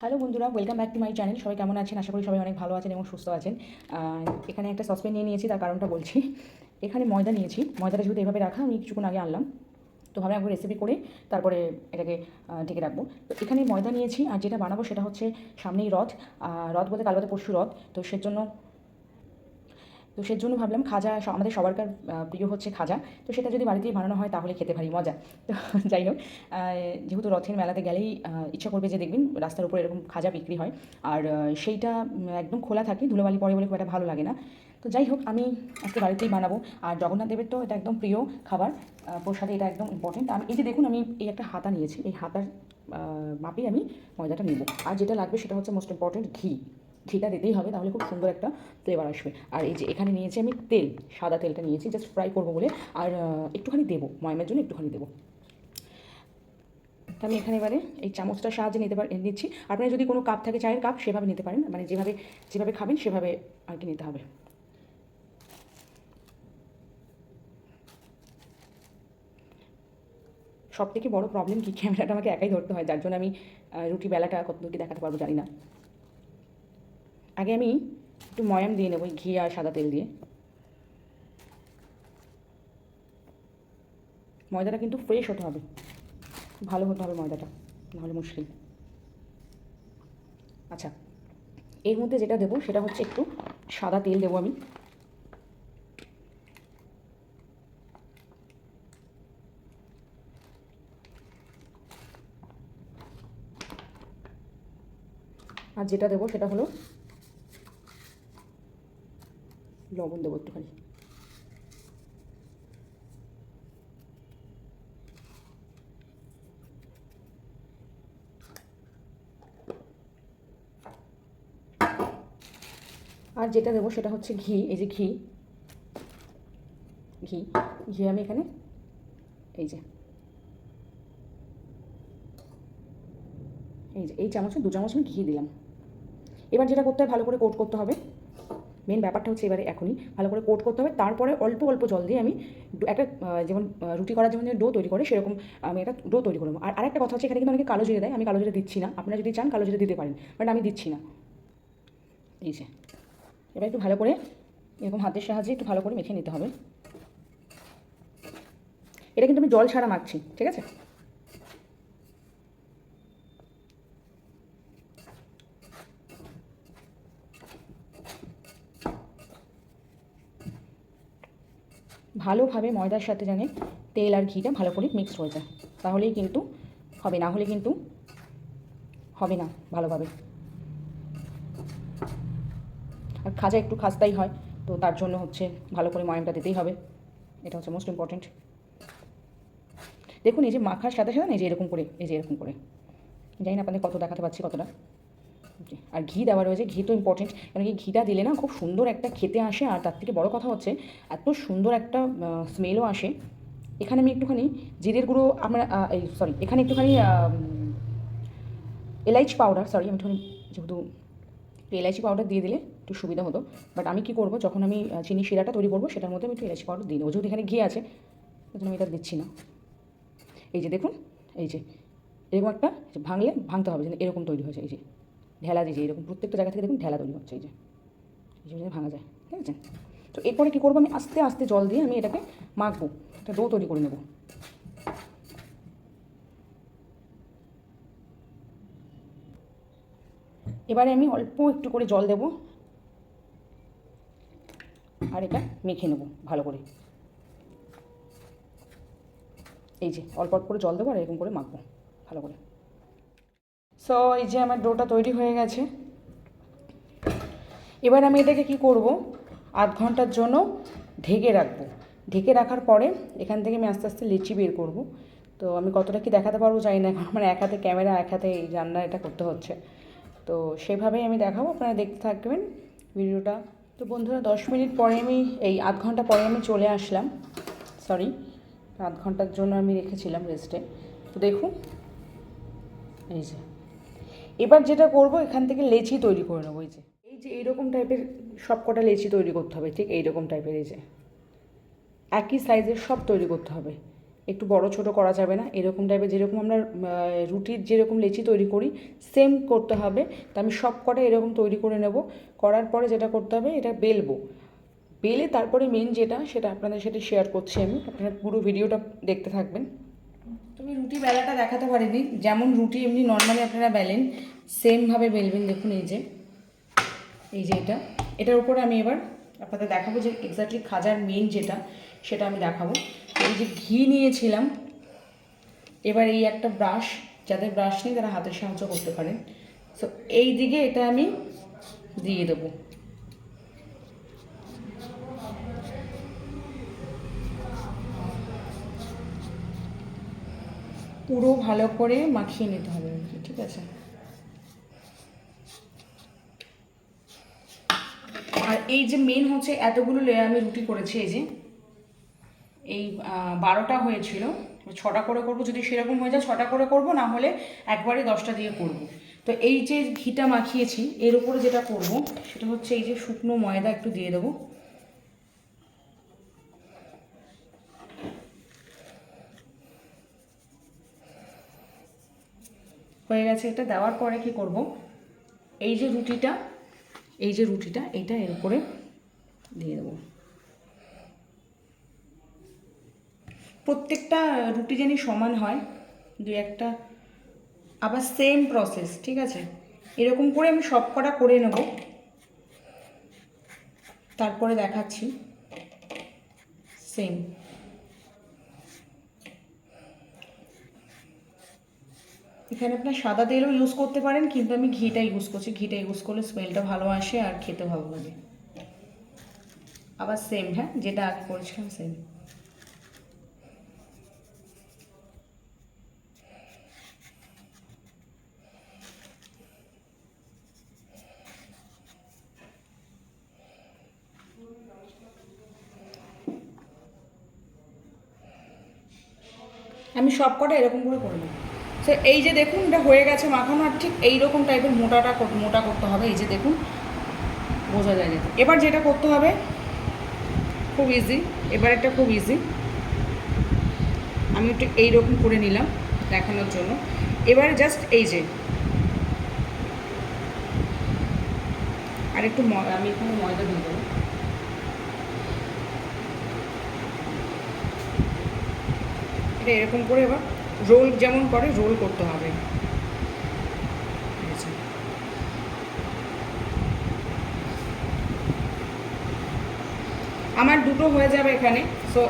Hello বন্ধুরা, welcome back to my channel. সবাই কেমন আছেন? আশা করি সবাই অনেক ভালো আছেন এবং সুস্থ আছেন। এখানে একটা সসপ্যান নিয়ে নিয়েছি, তার কারণটা বলছি। এখানে ময়দা নিয়েছি, ময়দাটা যেহেতু এভাবে রাখা, আমি কিছুক্ষণ আগে আনলাম, তো ভাবে একবার রেসিপি করে তারপরে এটাকে ঢেকে রাখবো। তো এখানে ময়দা নিয়েছি, আর যেটা বানাবো সেটা হচ্ছে সামনেই রথ। রথ বলতে কাল বাদে পরশু রথ, তো সেজন্য ভাবলাম খাজা, আমাদের সবারকার প্রিয় হচ্ছে খাজা। তো সেটা যদি বাড়িতেই বানানো হয় তাহলে খেতে ভারী মজা। তো যাই হোক, যেহেতু রথের মেলাতে গেলেই ইচ্ছা করবে যে দেখবেন রাস্তার উপরে এরকম খাজা বিক্রি হয়, আর সেইটা একদম খোলা থাকে, ধুলোবালি পড়ে বলে খুব একটা ভালো লাগে না। তো যাই হোক, আমি আজকে বাড়িতেই বানাবো। আর জগন্নাথ দেবের তো এটা একদম প্রিয় খাবার, প্রসাদে এটা একদম ইম্পর্টেন্ট। আমি এই যে দেখুন, আমি এই একটা হাতা নিয়েছি, এই হাতার মাপেই আমি ময়দাটা নেব। আর যেটা লাগবে সেটা হচ্ছে মোস্ট ইম্পর্টেন্ট ঘি। ঘিটা দিতেই হবে, তাহলে খুব সুন্দর একটা ফ্লেভার আসবে। আর এই যে এখানে নিয়েছি আমি তেল, সাদা তেলটা নিয়েছি জাস্ট ফ্রাই করবো বলে। আর একটুখানি দেবো, ময়মের জন্য একটুখানি দেবো। তো আমি এখানে এবারে এই চামচটার সাহায্যে নিচ্ছি। আপনার যদি কোনো কাপ থাকে, চায়ের কাপ, সেভাবে নিতে পারেন, মানে যেভাবে যেভাবে খাবেন সেভাবে আর কি নিতে হবে। সব থেকে বড় প্রবলেম কি, ক্যামেরাটা আমাকে একাই ধরতে হয়, যার জন্য আমি রুটি বেলাটা কত দূর কি দেখাতে পারবো জানি না। আগে আমি একটু ময়াম দিয়ে নেবো, ঘি আর সাদা তেল দিয়ে। ময়দাটা কিন্তু ফ্রেশ হতে হবে, ভালো হতে হবে ময়দাটা, নাহলে মুশকিল। আচ্ছা, এর মধ্যে যেটা দেবো সেটা হচ্ছে একটু সাদা তেল দেবো আমি। আর যেটা দেবো সেটা হলো লবণ দেবো একটুখানি। আর যেটা দেবো সেটা হচ্ছে ঘি। এই যে ঘি, ঘি ঘি আমি এখানে এই যে এই চামচে 2 চামচ আমি ঘি দিলাম। এবার যেটা করতে হবে, ভালো করে কোট করতে হবে। মেন ব্যাপারটা হচ্ছে এবারে এখনই ভালো করে কোট করতে হবে। তারপরে অল্প অল্প জল দিয়ে আমি একটা যেমন রুটি করার যেমন ডো তৈরি করে, সেরকম আমি একটা ডো তৈরি করবো। আর আরেকটা কথা হচ্ছে, এখানে কিন্তু অনেকে কালো জিরে দেয়, আমি কালো জিরে দিচ্ছি না। আপনারা যদি চান কালো জিরে দিতে পারেন, বাট আমি দিচ্ছি না। এই যে এবার একটু ভালো করে এরকম হাতের সাহায্যে একটু ভালো করে মেখে নিতে হবে। এটা কিন্তু আমি জল ছাড়া মাখছি, ঠিক আছে? ভালোভাবে ময়দার সাথে যেন তেল আর ঘিটা ভালো করে মিক্সড হয়ে যায়, তাহলেই কিন্তু হবে, না হলে কিন্তু হবে না ভালোভাবে। আর খাজা একটু খাস্তাই হয়, তো তার জন্য হচ্ছে ভালো করে ময়ামটা দিতেই হবে, এটা হচ্ছে মোস্ট ইম্পর্টেন্ট। দেখুন, এই যে মাখার সাথে সাথে এই যে এরকম করে, এই যে এরকম করে, জানি না আপনাদের কত দেখাতে পাচ্ছি, কতটা। আর ঘি দেওয়া রয়েছে, ঘি তো ইম্পর্টেন্ট, কারণ কি ঘিটা দিলে না খুব সুন্দর একটা খেতে আসে। আর তার থেকে বড় কথা হচ্ছে এত সুন্দর একটা স্মেলও আসে। এখানে আমি একটুখানি জিরের গুঁড়ো, আমরা এই সরি, এখানে একটুখানি এলাইচি পাউডার, সরি আমি একটুখানি, যেহেতু এলাইচি পাউডার দিয়ে দিলে একটু সুবিধা হতো। বাট আমি কী করবো, যখন আমি চিনি শিরাটা তৈরি করবো সেটার মধ্যে আমি একটু এলাইচি পাউডার দিয়ে দেবো, যেহেতু এখানে ঘি আছে, তখন আমি এটা দিচ্ছি না। এই যে দেখুন, এই যে এরকম একটা ভাঙতে হবে, যেন এরকম তৈরি হয়েছে। এই যে ঢেলা, যে এরকম প্রত্যেকটা জায়গা থেকে দেখুন ঢেলা তৈরি হচ্ছে, এই যে ভাঙা যায়, ঠিক আছে? তো এরপরে কী করবো, আমি আস্তে আস্তে জল দিয়ে আমি এটাকে মাখবো, একটা ডো তৈরি করে নেবো। এবারে আমি অল্প একটু করে জল দেবো, আর এটা মেখে নেবো ভালো করে। এই যে অল্প অল্প করে জল দেবো, আর এরকম করে মাখবো ভালো করে। সো এই যে আমার ডোটা তৈরি হয়ে গেছে। এবার আমি এটাকে কি করব, আধ ঘন্টার জন্য ঢেকে রাখবো। ঢেকে রাখার পরে এখান থেকে আমি আস্তে আস্তে লিচি বের করব। তো আমি কতটা কি দেখাতে পারবো জানি না, এখন আমার এক হাতে ক্যামেরা, এক হাতে এই রান্না এটা করতে হচ্ছে। তো সেভাবেই আমি দেখাবো, আপনারা দেখতে থাকবেন ভিডিওটা। তো বন্ধুরা, 10 মিনিট পরে আমি, এই আধ ঘন্টা পরে আমি চলে আসলাম। সরি, আধ ঘন্টার জন্য আমি রেখেছিলাম রেস্টে। তো দেখুন, এই যে এবার যেটা করব, এখান থেকে লেচি তৈরি করে নেবো। এই যে এইরকম টাইপের সব কটা লেচি তৈরি করতে হবে, ঠিক এইরকম টাইপের, এই যে একই সাইজের সব তৈরি করতে হবে। একটু বড় ছোট করা যাবে না, এরকম টাইপের যেরকম আমরা রুটির যেরকম লেচি তৈরি করি সেম করতে হবে। তো আমি সব কটা এরকম তৈরি করে নেব। করার পরে যেটা করতে হবে, এটা বেলবো, বেলে তারপরে মেন যেটা সেটা আপনাদের সাথে শেয়ার করছি আমি, আপনারা পুরো ভিডিওটা দেখতে থাকবেন। তো আমি রুটি বেলাটা দেখাতে পারিনি, যেমন রুটি এমনি নর্মালি আপনারা বেলেন সেমভাবে বেলবেন। দেখুন এই যে এটার উপরে আমি এবার আপনাদের দেখাবো যে এক্স্যাক্টলি খাজার মেন যেটা সেটা আমি দেখাবো। এই যে ঘি নিয়েছিলাম, এবার এই একটা ব্রাশ, যাদের ব্রাশ নেই তারা হাতের সাহায্য করতে পারেন। সো এই দিকে এটা আমি দিয়ে দেবো, পুরো ভালো করে মাখিয়ে নিতে হবে, ঠিক আছে। আর এই যে মেন হচ্ছে এতগুলো লেয়ার আমি রুটি করেছি, এই যে এই 12টা হয়েছিল, 6টা করে করবো, যদি সেরকম হয়ে যায় 6টা করে করবো, না হলে একবারে 10টা দিয়ে করব। তো এই যে ঘিটা মাখিয়েছি এর উপরে যেটা করব সেটা হচ্ছে এই যে শুকনো ময়দা একটু দিয়ে দেবো। হয়ে গেছে। এটা দেওয়ার পরে কি করব, এই যে রুটিটা এইটা এর উপরে দিয়ে দেবো। প্রত্যেকটা রুটি যেন সমান হয়, দু একটা আবার সেম প্রসেস, ঠিক আছে। এরকম করে আমি সব কটা করে নেব, তারপরে দেখাচ্ছি। সেম এখানে আপনার সাদা তেলও ইউজ করতে পারেন, কিন্তু আমি ঘিটা ইউজ করছি। ঘিটা ইউজ করলে স্মেলটা ভালো আসে আর খেতে ভালো লাগে। আবার সেম, হ্যাঁ, যেটা আগে করেছিলাম সেম। আমি সব কটা এরকম করে করে নেব। সো এই যে দেখুন এটা হয়ে গেছে মাখানো, আর ঠিক এইরকম টাইপের মোটা করতে হবে। এই যে দেখুন বোঝা যায় যেতে। এবার যেটা করতে হবে খুব ইজি, এবার একটা খুব ইজি, আমি একটু এইরকম করে নিলাম দেখানোর জন্য। এবারে জাস্ট এই যে আর একটু আমি এখানে ময়দা দিয়ে দেবো। এটা এরকম করে এবার রোল যেমন করে রোল করতে হবে। আমার দুটো হয়ে যাবে এখানে। সো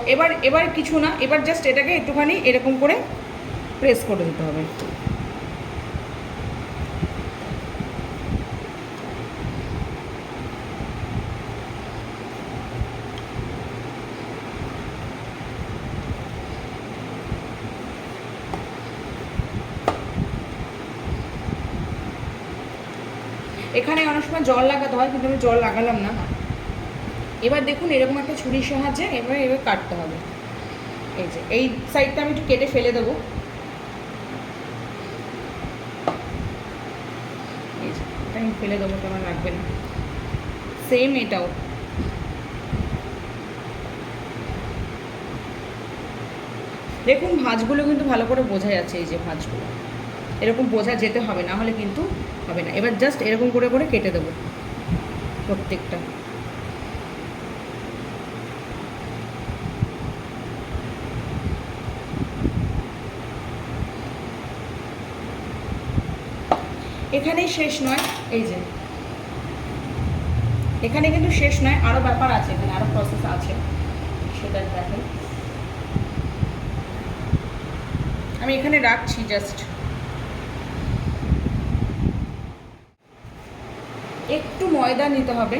এবার কিছু না, এবার জাস্ট এটাকে একটুখানি এরকম করে প্রেস করে দিতে হবে। এখানে অনেক সময় জল লাগাতে হয়, কিন্তু আমি জল লাগালাম না। এবার দেখুন এরকম একটা ছুরির সাহায্যে এবার কাটতে হবে। এই যে এই সাইডটা আমি একটু কেটে ফেলে দেবো। এই যে এটা আমি ফেলে দেবো, কেমন লাগবে না। সেম এটাও দেখুন, ভাঁজগুলো কিন্তু ভালো করে বোঝা যাচ্ছে। এই যে ভাঁজগুলো এরকম বোঝা যেতে হবে, না হলে কিন্তু হবে না। এবার জাস্ট এরকম করে করে কেটে দেবো প্রত্যেকটা। এখানেই শেষ নয়, এই যে এখানে কিন্তু শেষ নয়, আরও ব্যাপার আছে, এখানে আরও প্রসেস আছে, সেটা দেখেন। আমি এখানে রাখছি জাস্ট। একটু ময়দা নিতে হবে,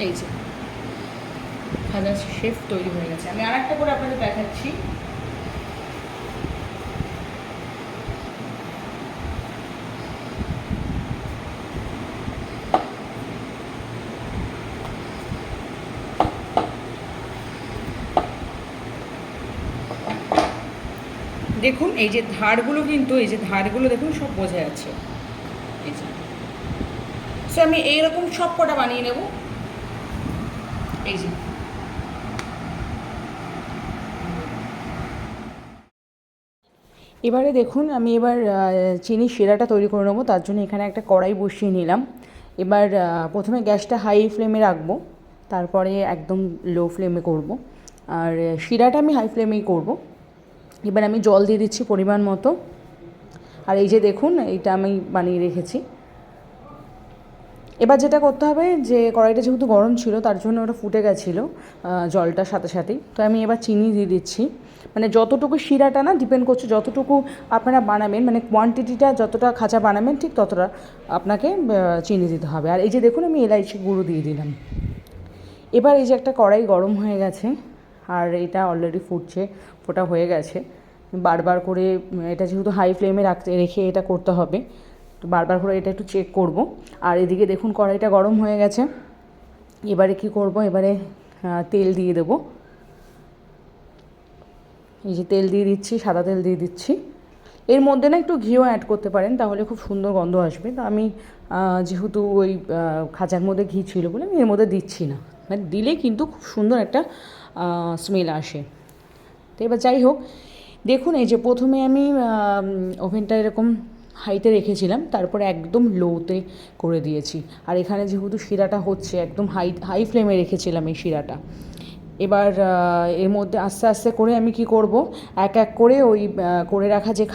এই যে ভাজা শেফ তৈরি হয়ে গেছে। আমি আর একটা করে আপনাদের দেখাচ্ছি। দেখুন এই যে ধারগুলো, কিন্তু এই যে ধারগুলো দেখুন সব বোঝা যাচ্ছে। এই যে সো আমি এইরকম সব কটা বানিয়ে নেব। এই যে এবারে দেখুন আমি এবার চিনির শিরাটা তৈরি করে নেবো। তার জন্য এখানে একটা কড়াই বসিয়ে নিলাম। এবার প্রথমে গ্যাসটা হাই ফ্লেমে রাখবো, তারপরে একদম লো ফ্লেমে করব। আর শিরাটা আমি হাই ফ্লেমেই করব। এবার আমি জল দিয়ে দিচ্ছি পরিমাণ মতো। আর এই যে দেখুন এইটা আমি বানিয়ে রেখেছি। এবার যেটা করতে হবে, যে কড়াইটা যেহেতু গরম ছিল তার জন্য ওটা ফুটে গেছিলো জলটার সাথে সাথেই। তো আমি এবার চিনি দিয়ে দিচ্ছি। মানে যতটুকু শিরাটা না ডিপেন্ড করছে যতটুকু আপনারা বানাবেন, মানে কোয়ান্টিটিটা যতটা খাঁচা বানাবেন ঠিক ততটা আপনাকে চিনি দিতে হবে। আর এই যে দেখুন আমি এলাইচি গুঁড়ো দিয়ে দিলাম। এবার এই যে একটা কড়াই গরম হয়ে গেছে, আর এটা অলরেডি ফুটছে, ফোটা হয়ে গেছে। বারবার করে এটা যেহেতু হাই ফ্লেমে রেখে এটা করতে হবে, তো বারবার করে এটা একটু চেক করব। আর এদিকে দেখুন কড়াইটা গরম হয়ে গেছে। এবারে কি করব, এবারে তেল দিয়ে দেবো। এই যে তেল দিয়ে দিচ্ছি, সাদা তেল দিয়ে দিচ্ছি। এর মধ্যে না একটু ঘিও অ্যাড করতে পারেন, তাহলে খুব সুন্দর গন্ধ আসবে। তো আমি যেহেতু ওই খাঁচার মধ্যে ঘি ছিল বলে আমি এর মধ্যে দিচ্ছি না, মানে দিলে কিন্তু খুব সুন্দর একটা স্মেল আসে। তো এবার যাই হোক, দেখুন এই যে প্রথমে আমি ওভেনটা এরকম হাইতে রেখেছিলাম, তারপরে একদম লোতে করে দিয়েছি। আর এখানে যেহেতু শিরাটা হচ্ছে, একদম হাই ফ্লেমে রেখেছিলাম এই শিরাটা। এবার এর মধ্যে আস্তে আস্তে করে আমি কি করব, এক এক করে ওই করে রাখা যে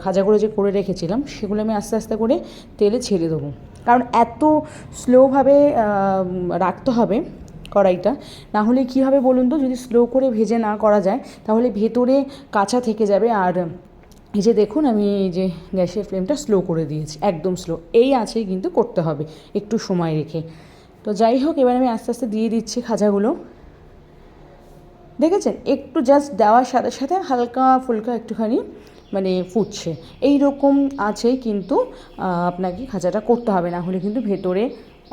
খাজাগুলো যে করে রেখেছিলাম সেগুলো আমি আস্তে আস্তে করে তেলে ছেড়ে দেবো। কারণ এত স্লোভাবে রাখতে হবে কড়াইটা, না হলে কী হবে বলুন তো, যদি স্লো করে ভেজে না করা যায় তাহলে ভেতরে কাঁচা থেকে যাবে। আর এই যে দেখুন আমি এই যে গ্যাসের ফ্লেমটা স্লো করে দিয়েছি, একদম স্লো, এই আঁচেই কিন্তু করতে হবে একটু সময় রেখে। তো যাই হোক, এবার আমি আস্তে আস্তে দিয়ে দিচ্ছি খাজাগুলো। দেখেছেন একটু জাস্ট দেওয়ার সাথে সাথে হালকা ফুলকা একটুখানি মানে ফুটছে, এই রকম আছে। কিন্তু আপনাকে খাজাটা করতে হবে, না হলে কিন্তু ভেতরে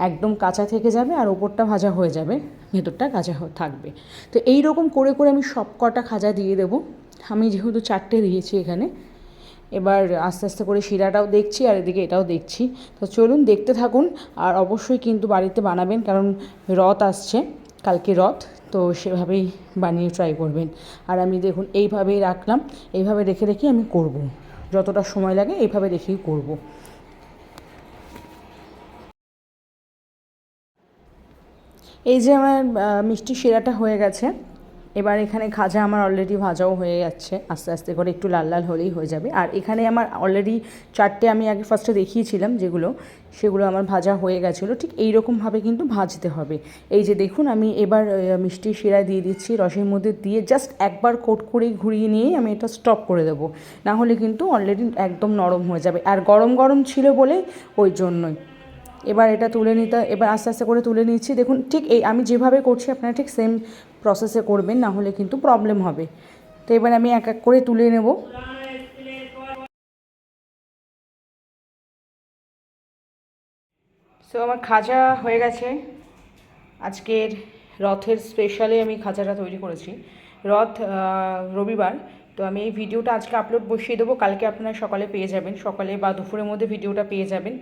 একদম কাঁচা থেকে যাবে আর ওপরটা ভাজা হয়ে যাবে, ভেতরটা কাঁচা থাকবে। তো এই রকম করে করে আমি সব কটা খাজা দিয়ে দেবো। আমি যেহেতু 4টে দিয়েছি এখানে। এবার আস্তে আস্তে করে শিরাটাও দেখছি আর এদিকে এটাও দেখছি। তো চলুন দেখতে থাকুন। আর অবশ্যই কিন্তু বাড়িতে বানাবেন, কারণ রথ আসছে, কালকে রথ, তো সেভাবেই বানিয়ে ট্রাই করবেন। আর আমি দেখুন এইভাবেই রাখলাম, এইভাবে রেখে রেখে আমি করব, যতটা সময় লাগে এইভাবে রেখেই করব। এই যে আমার মিষ্টি শিরাটা হয়ে গেছে। এবার এখানে খাজা আমার অলরেডি ভাজাও হয়ে যাচ্ছে, আস্তে আস্তে করে একটু লাল লাল হলেই হয়ে যাবে। আর এখানে আমার অলরেডি 4টে আমি আগে ফার্স্টে দেখিয়েছিলাম যেগুলো, সেগুলো আমার ভাজা হয়ে গেছিলো। ঠিক এই রকমভাবে কিন্তু ভাজতে হবে। এই যে দেখুন আমি এবার মিষ্টি শিরা দিয়ে দিচ্ছি, রসের মধ্যে দিয়ে জাস্ট একবার কোট করেই ঘুরিয়ে নিয়েই আমি এটা স্টপ করে দেবো, না হলে কিন্তু অলরেডি একদম নরম হয়ে যাবে। আর গরম গরম ছিল বলে ওই জন্যই। এবার এটা তুলে নিতে, এবার আস্তে আস্তে করে তুলে নিচ্ছি। দেখুন ঠিক এই আমি যেভাবে করছি আপনারা ঠিক সেম প্রসেসে করবেন, না হলে কিন্তু প্রবলেম হবে। তো এবার আমি এক এক করে তুলে নেব। সো আমার খাজা হয়ে গেছে। আজকের রথের স্পেশালে আমি খাজাটা তৈরি করেছি। রথ রবিবার, তো আমি এই ভিডিওটা আজকে আপলোড বসিয়ে দেবো, কালকে আপনারা সকালে পেয়ে যাবেন, সকালে বা দুপুরের মধ্যে ভিডিওটা পেয়ে যাবেন।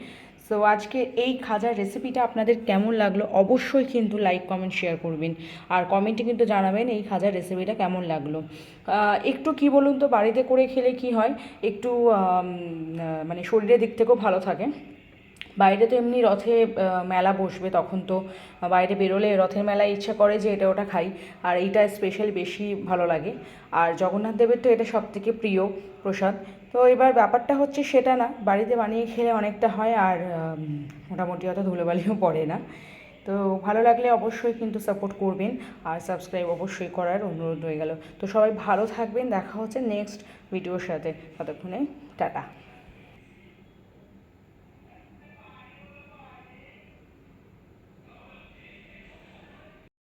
সো আজকে এই খাজার রেসিপিটা আপনাদের কেমন লাগলো অবশ্যই কিন্তু লাইক কমেন্ট শেয়ার করবেন। আর কমেন্টে কিন্তু জানাবেন এই খাজার রেসিপিটা কেমন লাগলো। একটু কি বলুন তো, বাড়িতে করে খেলে কি হয়, একটু মানে শরীরের দিক থেকেও ভালো থাকে। বাইরে তো এমনি রথে মেলা বসবে, তখন তো বাইরে বেরোলে রথের মেলায় ইচ্ছা করে যে এটা ওটা খাই, আর এইটা স্পেশালি বেশি ভালো লাগে। আর জগন্নাথ দেবের তো এটা সবথেকে প্রিয় প্রসাদ। তো এবার ব্যাপারটা হচ্ছে সেটা না, বাড়িতে বানিয়ে খেলে অনেকটা হয়, আর মোটামুটি অত ধুলোবালিও পড়ে না। তো ভালো লাগলে অবশ্যই কিন্তু সাপোর্ট করবেন, আর সাবস্ক্রাইব অবশ্যই করার অনুরোধ রয়ে গেল। তো সবাই ভালো থাকবেন, দেখা হচ্ছে নেক্সট ভিডিওর সাথে, ততক্ষণে টাটা।